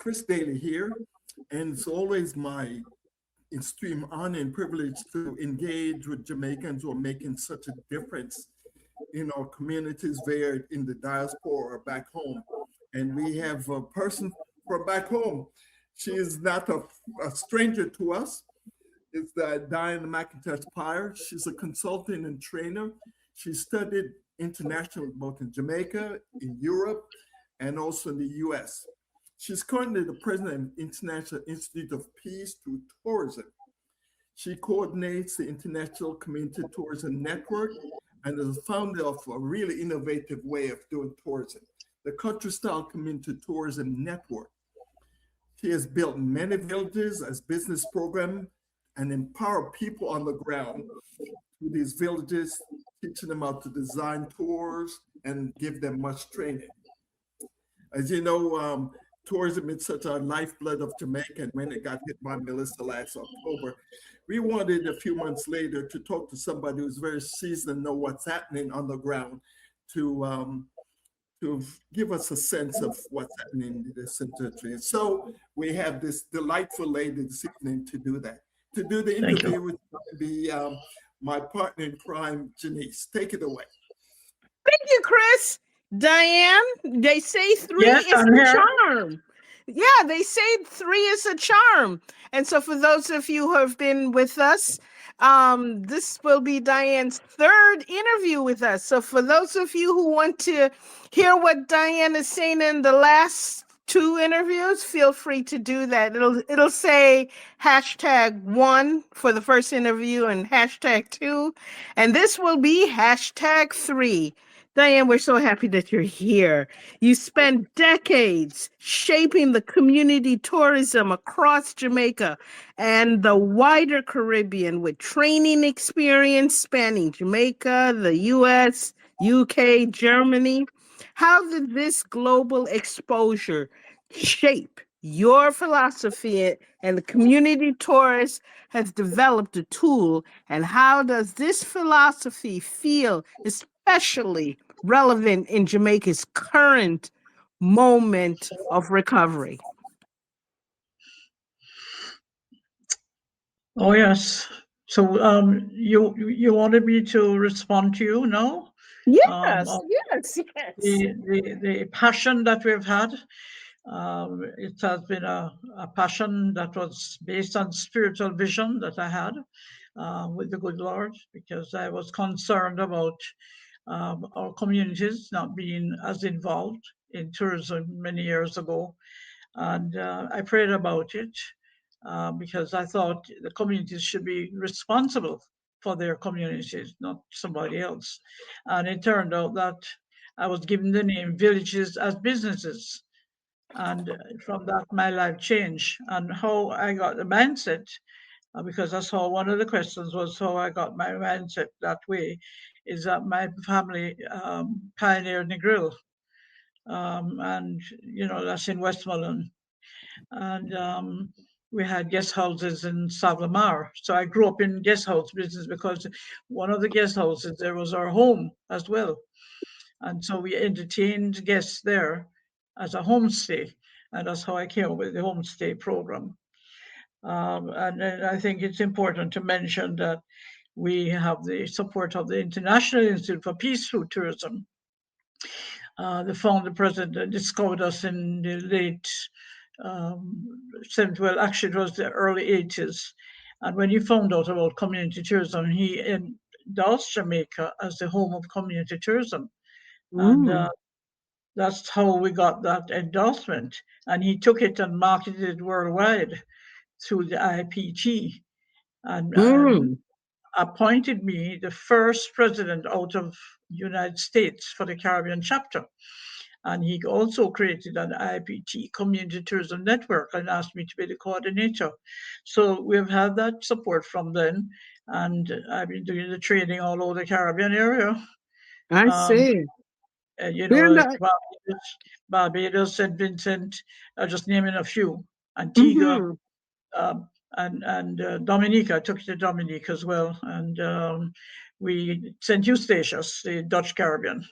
Chris Daly here, and it's always my extreme honor and privilege to engage with Jamaicans who are making such a difference in our communities there in the diaspora or back home. And we have a person from back home. She is not a stranger to us. It's Diane McIntyre Pike. She's a consultant and trainer. She studied international both in Jamaica, in Europe, and also in the US. She's currently the president of the International Institute of Peace through Tourism. She coordinates the International Community Tourism Network and is the founder of a really innovative way of doing tourism, the Country Style Community Tourism Network. She has built many villages as business program and empower people on the ground through these villages, teaching them how to design tours and give them much training. As you know, tourism is such a lifeblood of Jamaica, and when it got hit by Melissa last October, we wanted a few months later to talk to somebody who's very seasoned and know what's happening on the ground to give us a sense of what's happening in this country. And so we have this delightful lady this evening to do that. To do the interview with my partner in crime, Janice. Take it away. Thank you, Chris. Diane, they say three is a charm. Yeah, they say three is a charm. And so for those of you who have been with us, this will be Diane's third interview with us. So for those of you who want to hear what Diane is saying in the last two interviews, feel free to do that. It'll say #1 for the first interview and #2. And this will be #3. Diane, we're so happy that you're here. You spent decades shaping the community tourism across Jamaica and the wider Caribbean with training experience spanning Jamaica, the US, UK, Germany. How did this global exposure shape your philosophy and the community tourist has developed a tool? And how does this philosophy feel especially relevant in Jamaica's current moment of recovery? Oh, yes. So you wanted me to respond to you now? Yes. The passion that we've had, it has been a passion that was based on spiritual vision that I had with the good Lord, because I was concerned about our communities not being as involved in tourism many years ago. And I prayed about it because I thought the communities should be responsible for their communities, not somebody else. And it turned out that I was given the name Villages as Businesses. And from that, my life changed. And how I got the mindset, because I saw one of the questions was how I got my mindset that way, is that my family pioneered the grill. And, you know, that's in Westmoreland. And we had guest houses in Savlamar. So I grew up in guest house business because one of the guest houses there was our home as well. And so we entertained guests there as a homestay. And that's how I came up with the homestay program. And I think it's important to mention that we have the support of the International Institute for Peace through Tourism. The founder president discovered us in the late 70s, well, actually it was the early 80s. And when he found out about community tourism, he endorsed Jamaica as the home of community tourism. And that's how we got that endorsement. And he took it and marketed it worldwide through the IPT and appointed me the first president out of the United States for the Caribbean chapter. And he also created an IPT Community Tourism Network and asked me to be the coordinator. So we've had that support from then. And I've been doing the training all over the Caribbean area. I see. You know, Barbados, St. Vincent, just naming a few. Antigua, and Dominica, I took to Dominica as well. And we St. Eustatius, the Dutch Caribbean.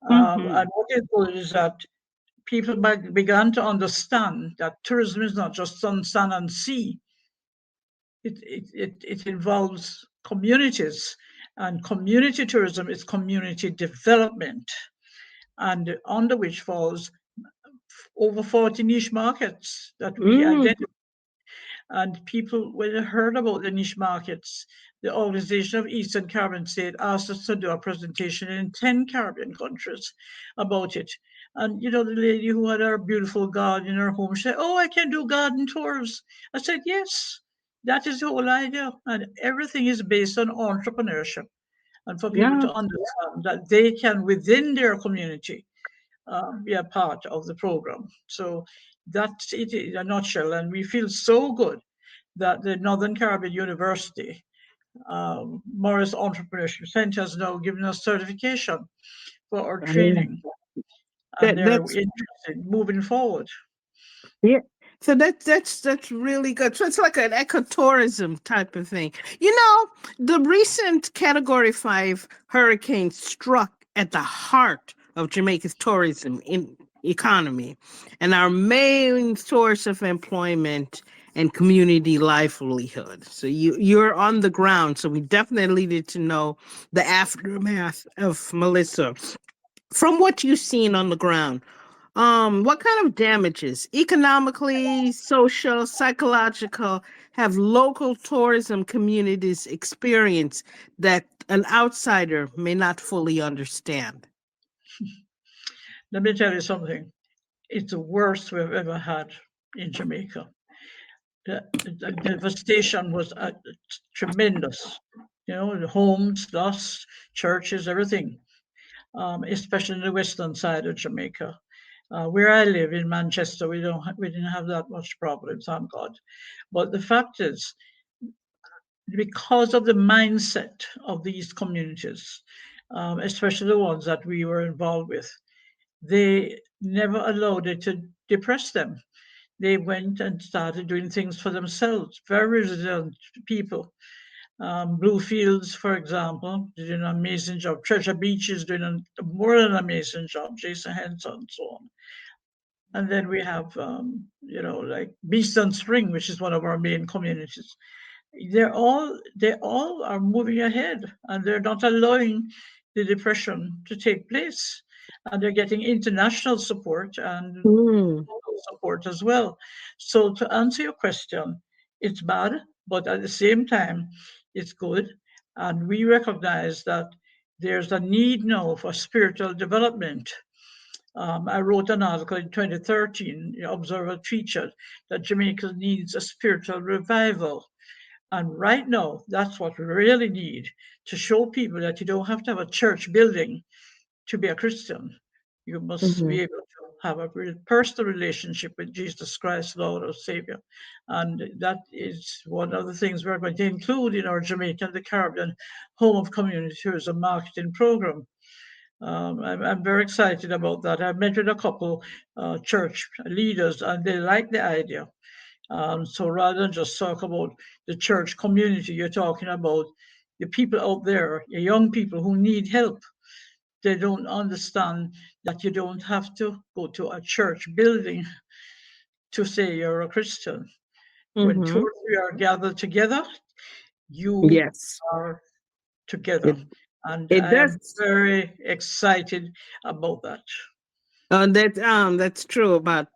And what is good is that people began to understand that tourism is not just sun, sun, and sea. It involves communities, and community tourism is community development, and under which falls over 40 niche markets that we identify. And people, when they heard about the niche markets, the Organization of Eastern Caribbean States asked us to do a presentation in 10 Caribbean countries about it. And, the lady who had her beautiful garden in her home said, "Oh, I can do garden tours." I said, yes, that is the whole idea. And everything is based on entrepreneurship. And for people to understand that they can, within their community, be a part of the program. So that's it in a nutshell. And we feel so good that the Northern Caribbean University Morris Entrepreneurship Center has now given us certification for our training. And they're interested in moving forward. Yeah. So that's really good. So it's like an ecotourism type of thing. The recent Category 5 hurricane struck at the heart of Jamaica's tourism economy and our main source of employment and community livelihood. So you're on the ground. So we definitely need to know the aftermath of Melissa. From what you've seen on the ground, what kind of damages, economically, social, psychological, have local tourism communities experienced that an outsider may not fully understand? Let me tell you something. It's the worst we've ever had in Jamaica. The devastation was tremendous. The homes, lost, churches, everything, especially in the western side of Jamaica. Where I live in Manchester, we didn't have that much problem, thank God. But the fact is, because of the mindset of these communities, especially the ones that we were involved with, they never allowed it to depress them. They went and started doing things for themselves. Very resilient people. Bluefields, for example, did an amazing job. Treasure Beach is doing more than an amazing job. Jason Henson and so on. And then we have, like Beeston Spring, which is one of our main communities. They all are moving ahead, and they're not allowing the depression to take place. And they're getting international support and local support as well. So to answer your question, it's bad, but at the same time, it's good. And we recognize that there's a need now for spiritual development. I wrote an article in 2013, the Observer featured that Jamaica needs a spiritual revival. And right now, that's what we really need, to show people that you don't have to have a church building to be a Christian. You must be able to have a personal relationship with Jesus Christ, Lord or Savior. And that is one of the things we're going to include in our Jamaican, the Caribbean Home of Community Tourism marketing program. I'm very excited about that. I met with a couple church leaders, and they like the idea. So rather than just talk about the church community, you're talking about the people out there, the young people who need help. They don't understand that you don't have to go to a church building to say you're a Christian. When two or three are gathered together, you are together. And I am very excited about that. That's true about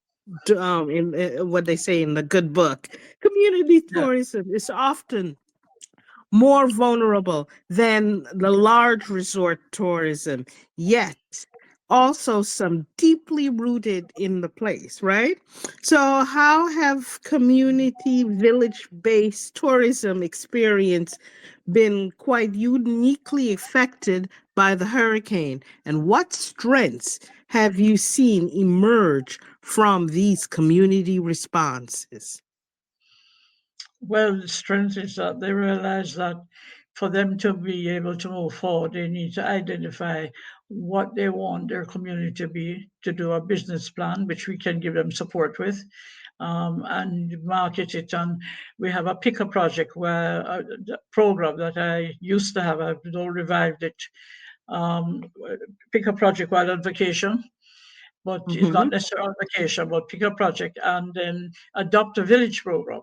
in what they say in the good book. Community tourism is often more vulnerable than the large resort tourism, yet also some deeply rooted in the place, right? So how have community village-based tourism experience been quite uniquely affected by the hurricane? And what strengths have you seen emerge from these community responses? Well, the strength is that they realize that for them to be able to move forward, they need to identify what they want their community to be, to do a business plan, which we can give them support with, and market it. And we have a picker project where a program that I used to have, I've now revived it, picker project while on vacation. but it's not Mm-hmm. necessarily on vacation, but pick a project and then adopt a village program.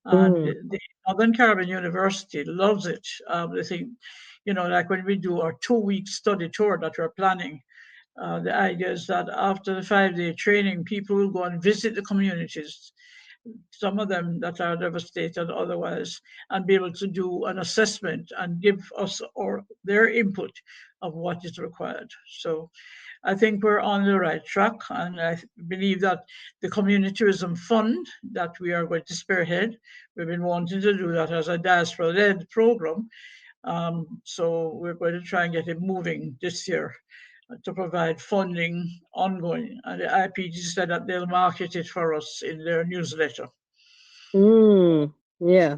And Mm. the Northern Caribbean University loves it. They think, like when we do our 2-week study tour that we're planning, the idea is that after the 5-day training, people will go and visit the communities, some of them that are devastated otherwise, and be able to do an assessment and give us or their input of what is required. So I think we're on the right track, and I believe that the community tourism fund that we are going to spearhead, we've been wanting to do that as a diaspora-led program. So we're going to try and get it moving this year to provide funding ongoing. And the IPG said that they'll market it for us in their newsletter. Mm. Yeah.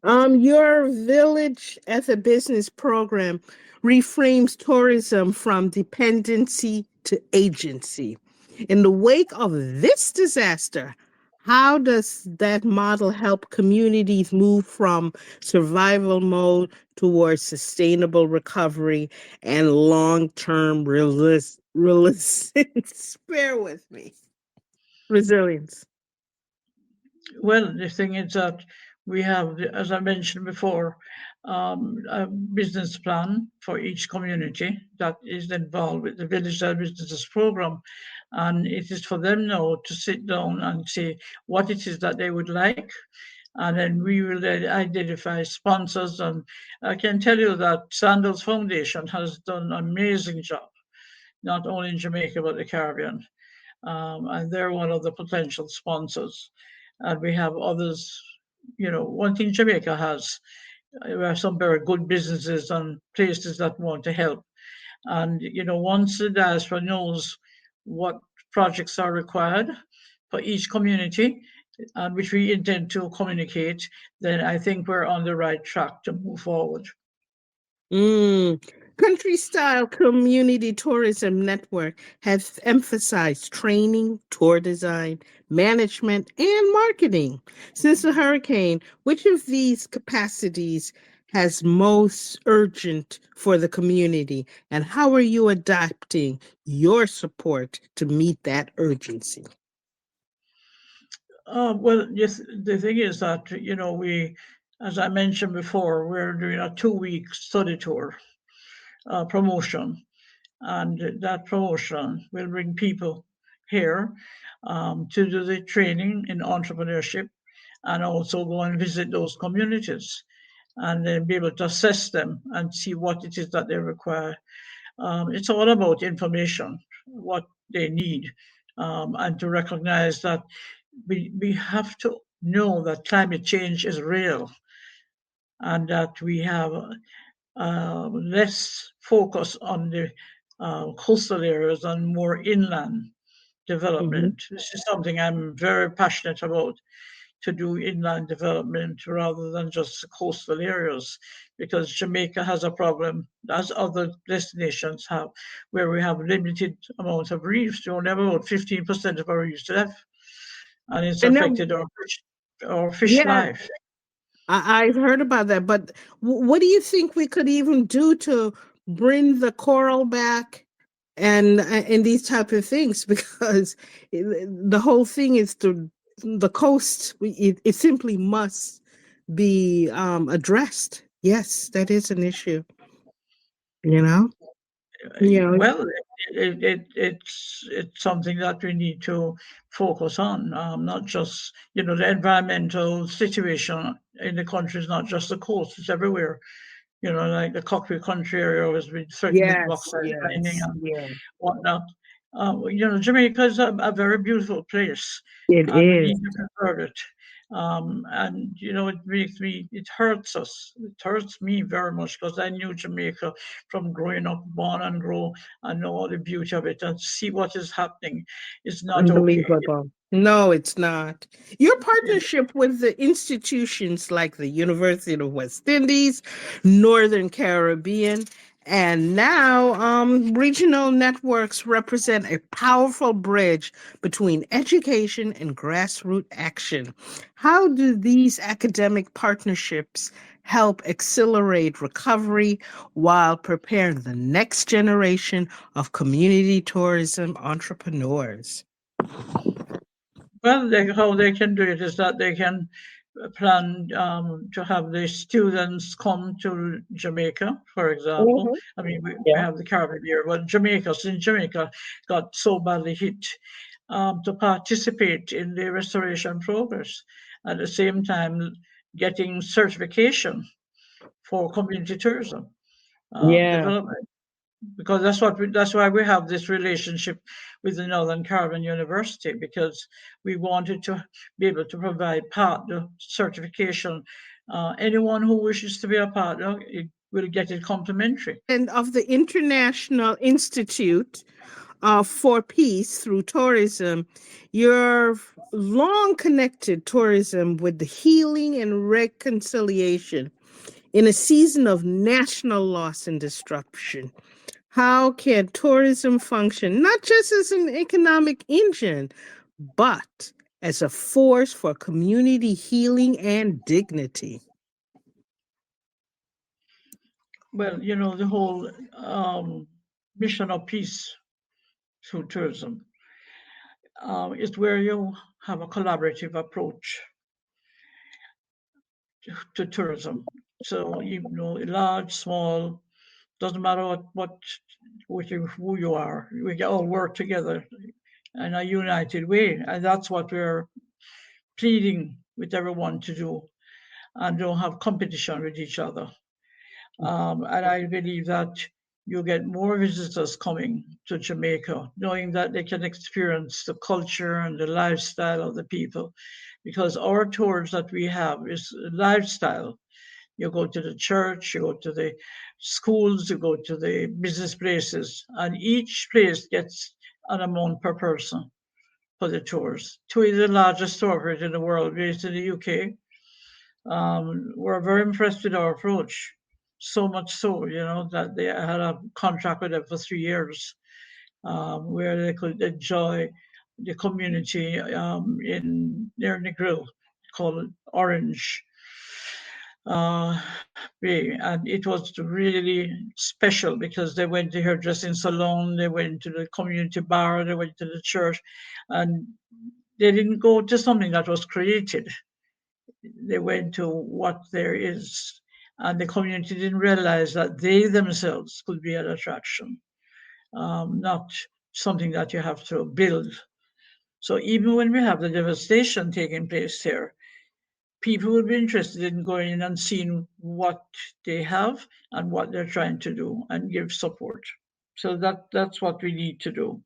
Your Village as a Business program reframes tourism from dependency to agency. In the wake of this disaster, how does that model help communities move from survival mode towards sustainable recovery and long-term resilience? Bear with me. Resilience. Well, the thing is that we have, as I mentioned before, a business plan for each community that is involved with the Village Businesses program. And it is for them now to sit down and say what it is that they would like. And then we will identify sponsors. And I can tell you that Sandals Foundation has done an amazing job, not only in Jamaica, but the Caribbean. And they're one of the potential sponsors. And we have others. One thing Jamaica has, we have some very good businesses and places that want to help. And once the diaspora knows what projects are required for each community, and which we intend to communicate, then I think we're on the right track to move forward. Mm. Country Style Community Tourism Network has emphasized training, tour design, management, and marketing. Since the hurricane, which of these capacities has most urgent for the community, and how are you adapting your support to meet that urgency? Well, yes, the thing is that, as I mentioned before, we're doing a 2-week study tour promotion, and that promotion will bring people here to do the training in entrepreneurship and also go and visit those communities and then be able to assess them and see what it is that they require. It's all about information, what they need, and to recognize that we have to know that climate change is real and that we have less focus on the coastal areas and more inland Mhm. development. This is something I'm very passionate about, to do inland development rather than just the coastal areas, because Jamaica has a problem, as other destinations have, where we have limited amount of reefs. We only have about 15% of our reefs left, and it's And then, affected our fish yeah, life. I've heard about that, but what do you think we could even do to bring the coral back and these type of things? Because the whole thing is the coast. It simply must be addressed. Yes, that is an issue. You know. You know. Well, it's something that we need to focus on, not just the environmental situation in the country is not just the coast; it's everywhere. Like the Cockpit country area has been threatened with Yes. bauxite mining Yes. and Yeah. whatnot. Jamaica is a very beautiful place, It and we is. need to preserve it. And it hurts us. It hurts me very much because I knew Jamaica from growing up, born and grow, and know all the beauty of it. And see what is happening is not okay. Unbelievable. No, it's not. Your partnership with the institutions like the University of West Indies, Northern Caribbean, and now regional networks represent a powerful bridge between education and grassroots action. How do these academic partnerships help accelerate recovery while preparing the next generation of community tourism entrepreneurs? Well, how they can do it is that they can plan to have the students come to Jamaica, for example. I mean, we have the Caribbean here, but Jamaica got so badly hit, to participate in the restoration progress. At the same time, getting certification for community tourism development, because that's why we have this relationship with the Northern Caribbean University, because we wanted to be able to provide partner certification. Anyone who wishes to be a partner, it will get it complimentary. And of the International Institute for Peace through Tourism, you're long connected tourism with the healing and reconciliation in a season of national loss and disruption. How can tourism function not just as an economic engine, but as a force for community healing and dignity? Well, the whole mission of peace through tourism is where you have a collaborative approach to tourism. So, large, small, doesn't matter who you are, we can all work together in a united way. And that's what we're pleading with everyone to do, and don't have competition with each other. And I believe that you get more visitors coming to Jamaica, knowing that they can experience the culture and the lifestyle of the people, because our tours that we have is lifestyle. You go to the church, you go to the schools, you go to the business places, and each place gets an amount per person for the tours. TUI is the largest tour operator in the world, based in the UK. We're very impressed with our approach. So much so, that they had a contract with them for 3 years, where they could enjoy the community near Negril, called Orange Bay. And it was really special because they went to hairdressing salon, they went to the community bar, they went to the church, and they didn't go to something that was created. They went to what there is, and the community didn't realize that they themselves could be an attraction, not something that you have to build. So even when we have the devastation taking place here, people will be interested in going in and seeing what they have and what they're trying to do, and give support. So that's what we need to do.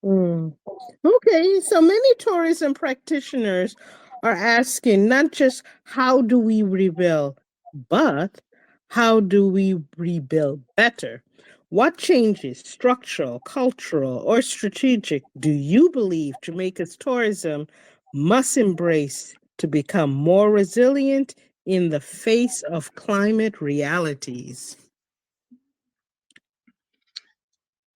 Okay, so many tourism practitioners are asking not just how do we rebuild, but how do we rebuild better? What changes, structural, cultural, or strategic, do you believe Jamaica's tourism must embrace to become more resilient in the face of climate realities?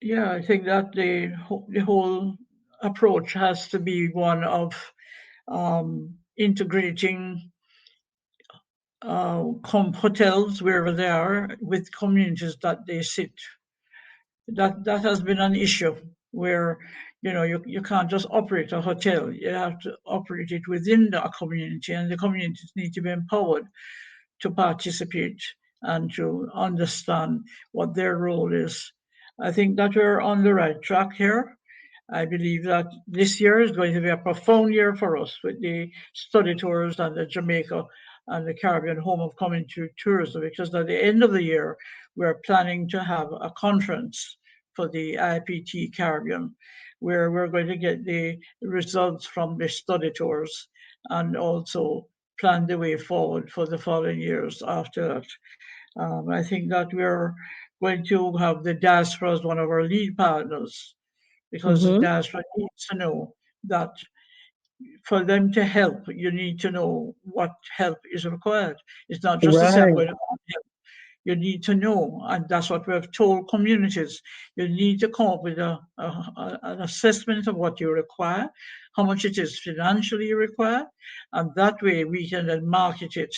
Yeah, I think that the whole approach has to be one of integrating hotels wherever they are with communities that they sit. That has been an issue where you can't just operate a hotel. You have to operate it within the community, and the communities need to be empowered to participate and to understand what their role is. I think that we're on the right track here. I believe that this year is going to be a profound year for us with the study tours and the Jamaica and the Caribbean home of community tourism, because at the end of the year, we're planning to have a conference for the IPT Caribbean, where we're going to get the results from the study tours and also plan the way forward for the following years after that. I think that we're going to have the Diaspora as one of our lead partners, because the diaspora needs to know that for them to help, you need to know what help is required. It's not just to say, I'm going to help. You need to know, and that's what we have told communities. You need to come up with an assessment of what you require, how much it is financially you require, and that way we can then market it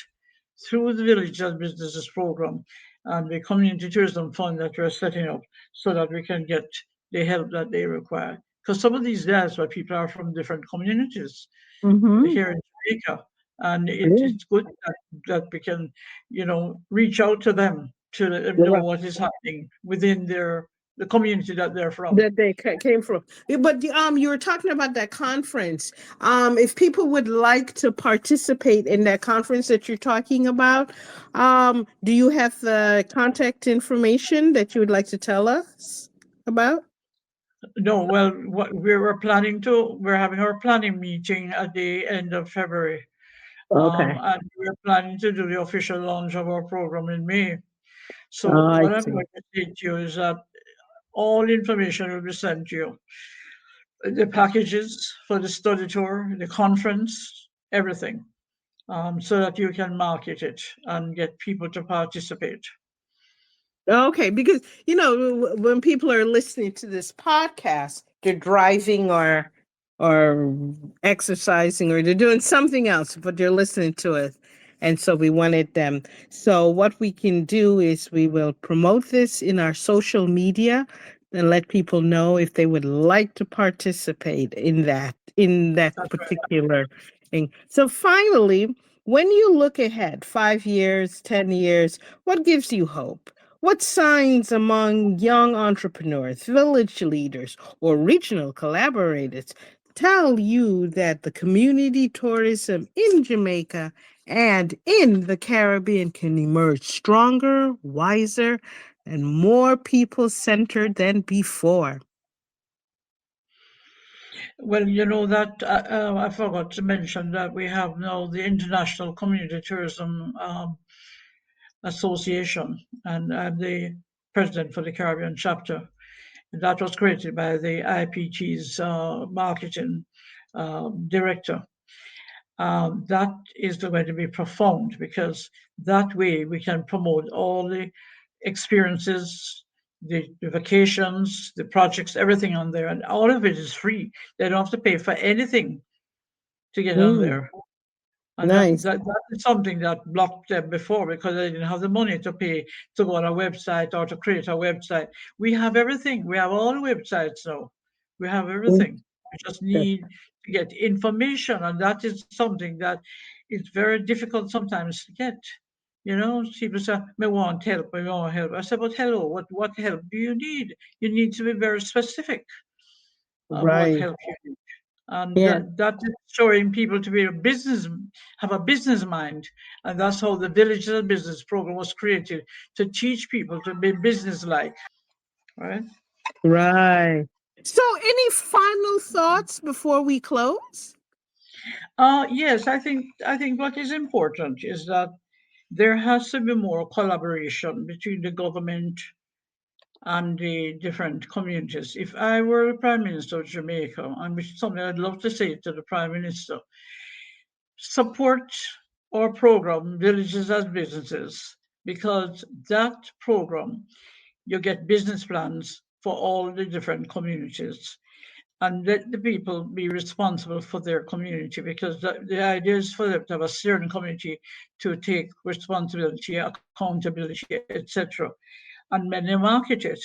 through the Village and Businesses program and the community tourism fund that we're setting up so that we can get the help that they require. Because some of these diaspora people are from different communities here in Jamaica. And it's good that we can, reach out to them to let them know what is happening within the community that they're from. That they came from. But you were talking about that conference. If people would like to participate in that conference that you're talking about, do you have the contact information that you would like to tell us about? No, well, what we're having our planning meeting at the end of February. Okay. And we're planning to do the official launch of our program in May. So I what I'm see. going to say to you is that all information will be sent to you. The packages for the study tour, the conference, everything, so that you can market it and get people to participate. Okay, because when people are listening to this podcast, they're driving or exercising or they're doing something else, but they're listening to it. And so we wanted them. So what we can do is we will promote this in our social media and let people know if they would like to participate in that That's right. particular thing. So finally, when you look ahead, 5 years, 10 years, what gives you hope? What signs among young entrepreneurs, village leaders, or regional collaborators tell you that the community tourism in Jamaica and in the Caribbean can emerge stronger, wiser, and more people-centered than before? Well, that I forgot to mention that we have now the International Community Tourism Association, and I'm the president for the Caribbean chapter. That was created by the IPT's marketing director. That is going to be profound because that way we can promote all the experiences, the vacations, the projects, everything on there, and all of it is free. They don't have to pay for anything to get on there. And Nice. that is something that blocked them before because they didn't have the money to pay to go on a website or to create a website. We have everything. We have all the websites now. We have everything. We just need to get information, and that is something that is very difficult sometimes to get. People say, "Me want help, me want help." I said, "But hello, what help do you need? You need to be very specific of what Right. help you need." And Yeah. that is showing people to be have a business mind. And that's how the Digital Business Program was created, to teach people to be business-like, right? Right. So any final thoughts before we close? Yes, I think what is important is that there has to be more collaboration between the government and the different communities. If I were the Prime Minister of Jamaica, and which is something I'd love to say to the Prime Minister, support our program, Villages as Businesses, because that program, you get business plans for all the different communities and let the people be responsible for their community, because the idea is for them to have a certain community to take responsibility, accountability, etc. And when they market it,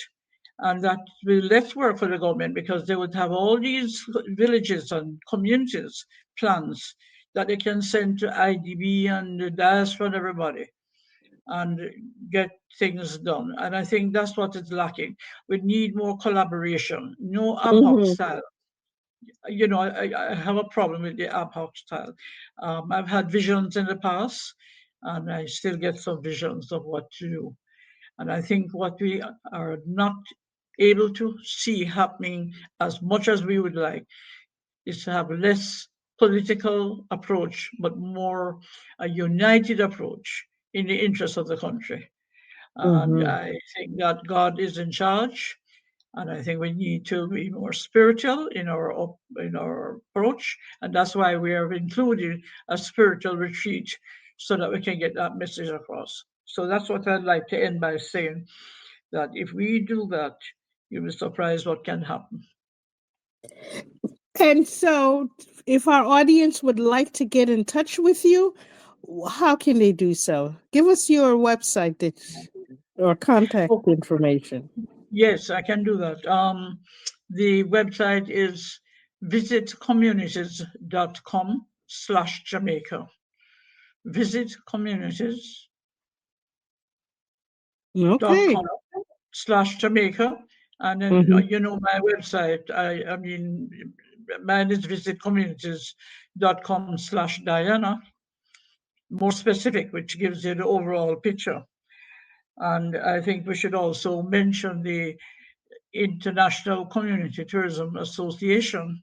and that will less work for the government because they would have all these villages and communities plans that they can send to IDB and the diaspora and everybody and get things done. And I think that's what is lacking. We need more collaboration, no ad hoc style. I have a problem with the ad hoc style. I've had visions in the past, and I still get some visions of what to do. And I think what we are not able to see happening as much as we would like is to have less political approach, but more a united approach in the interest of the country. And I think that God is in charge. And I think we need to be more spiritual in our approach. And that's why we have included a spiritual retreat so that we can get that message across. So that's what I'd like to end by saying, that if we do that, you'll be surprised what can happen. And so if our audience would like to get in touch with you, how can they do so? Give us your website or contact Oh, information. yes, I can do that. The website is visitcommunities.com/Jamaica. Okay. visitcommunities.com/Jamaica. And then, Mm-hmm. my website, I mean, mine is visitcommunities.com/Diana, more specific, which gives you the overall picture. And I think we should also mention the International Community Tourism Association,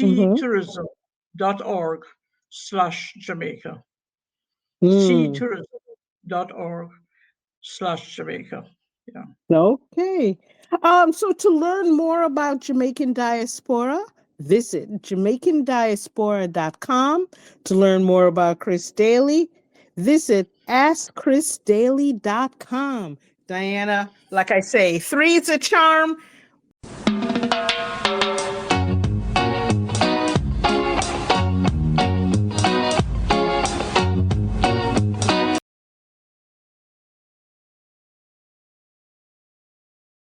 Mm-hmm. seatourism.org/Jamaica. Mm. seatourism.org/Jamaica. Yeah. Okay. So to learn more about Jamaican Diaspora, visit JamaicanDiaspora.com. To learn more about Chris Daly, visit AskChrisDaly.com. Diana, like I say, 3 is a charm.